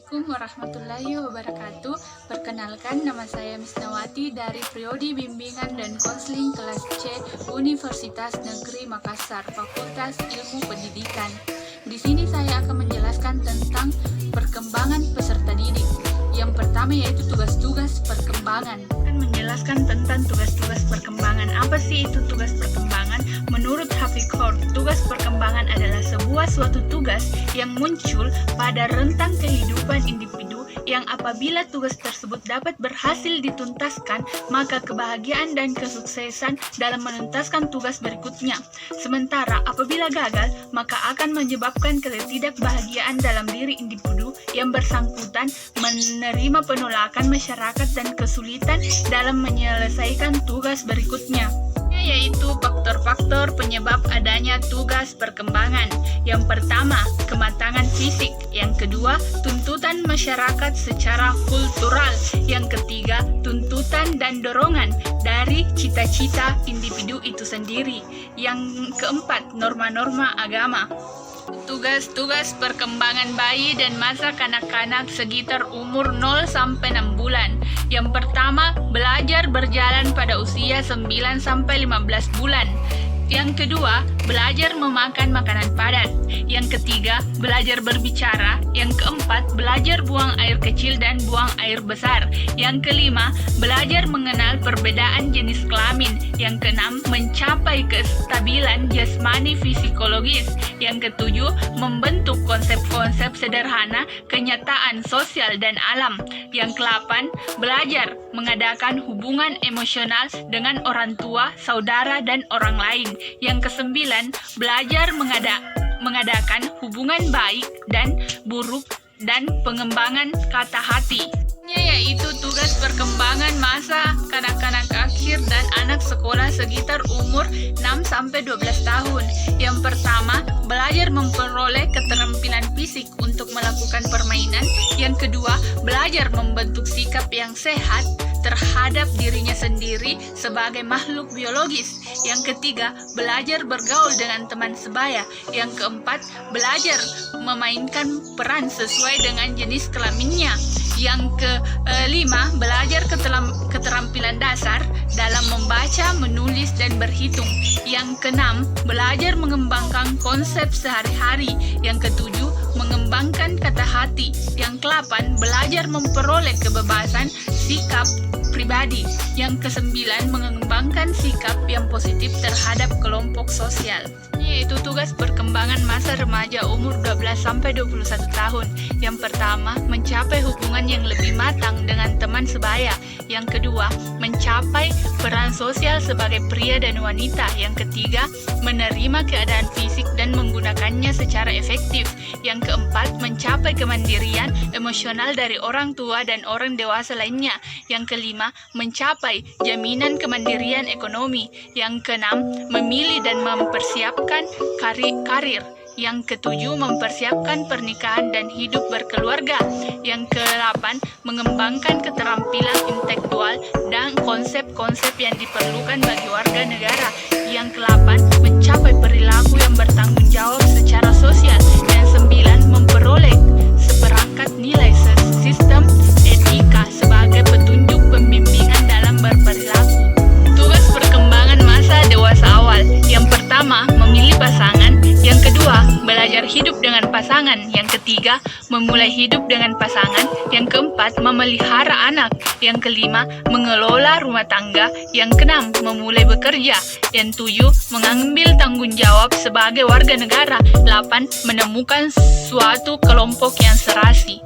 Assalamualaikum warahmatullahi wabarakatuh. Perkenalkan, nama saya Misnawati dari Prodi Bimbingan dan Konseling kelas C Universitas Negeri Makassar, Fakultas Ilmu Pendidikan. Di sini saya akan menjelaskan tentang perkembangan peserta didik. Yang pertama yaitu tugas-tugas perkembangan. Akan menjelaskan tentang tugas-tugas perkembangan. Apa sih itu tugas perkembangan? Menurut Hafiz Khor, tugas perkembangan adalah suatu tugas yang muncul pada rentang kehidupan individu yang apabila tugas tersebut dapat berhasil dituntaskan, maka kebahagiaan dan kesuksesan dalam menuntaskan tugas berikutnya. Sementara apabila gagal, maka akan menyebabkan ketidakbahagiaan dalam diri individu yang bersangkutan, menerima penolakan masyarakat dan kesulitan dalam menyelesaikan tugas berikutnya, yaitu faktor-faktor penyebab adanya tugas perkembangan. Yang pertama, kematangan fisik. Yang kedua, tuntutan masyarakat secara kultural. Yang ketiga, tuntutan dan dorongan dari cita-cita individu itu sendiri. Yang keempat, norma-norma agama. Tugas-tugas perkembangan bayi dan masa kanak-kanak sekitar umur 0 sampai 6 bulan. Yang pertama, belajar berjalan pada usia 9 sampai 15 bulan. Yang kedua, belajar memakan makanan padat. Yang ketiga, belajar berbicara. Yang keempat, belajar buang air kecil dan buang air besar. Yang kelima, belajar mengenal perbedaan jenis kelamin. Yang keenam, mencapai kestabilan jasmani psikologis. Yang ketujuh, membentuk konsep-konsep sederhana kenyataan sosial dan alam. Yang kedelapan, belajar mengadakan hubungan emosional dengan orang tua, saudara, dan orang lain. Yang kesembilan, belajar mengadakan hubungan baik dan buruk dan pengembangan kata hati. Yaitu tugas perkembangan masa kanak-kanak akhir dan anak sekolah sekitar umur 6 sampai 12 tahun. Yang pertama, belajar memperoleh keterampilan fisik untuk melakukan permainan. Yang kedua, belajar membentuk sikap yang sehat terhadap dirinya sendiri sebagai makhluk biologis. Yang ketiga, belajar bergaul dengan teman sebaya. Yang keempat, belajar memainkan peran sesuai dengan jenis kelaminnya. Yang kelima, belajar keterampilan dasar dalam membaca, menulis, dan berhitung. Yang keenam, belajar mengembangkan konsep sehari-hari. Yang ketujuh, mengembangkan kata hati. Yang kedelapan, belajar memperoleh kebebasan sikap pribadi. Yang kesembilan, mengembangkan sikap yang positif terhadap kelompok sosial. Yaitu tugas perkembangan masa remaja umur 12 sampai 21 tahun. Yang pertama, mencapai hubungan yang lebih matang dengan teman sebaya. Yang kedua, mencapai peran sosial sebagai pria dan wanita. Yang ketiga, menerima keadaan fisik dan menggunakannya secara efektif. Yang keempat, mencapai kemandirian emosional dari orang tua dan orang dewasa lainnya. Yang kelima, mencapai jaminan kemandirian ekonomi. Yang keenam, memilih dan mempersiapkan karir. Yang ketujuh, mempersiapkan pernikahan dan hidup berkeluarga. Yang kedelapan, mengembangkan keterampilan intelektual dan konsep-konsep yang diperlukan bagi warga negara. Yang kedelapan, mencapai perilaku yang bertanggung jawab secara sosial. Yang sembilan, memperoleh seperangkat nilai sistem etika sebagai petunjuk pembimbingan dalam berperilaku. Tugas perkembangan masa dewasa awal. Yang pertama, memilih pasangan. Yang kedua, belajar hidup dengan pasangan. Yang ketiga, memulai hidup dengan pasangan. Yang keempat, memelihara anak. Yang kelima, mengelola rumah tangga. Yang keenam, memulai bekerja. Yang tujuh, mengambil tanggung jawab sebagai warga negara. 8, menemukan suatu kelompok yang serasi.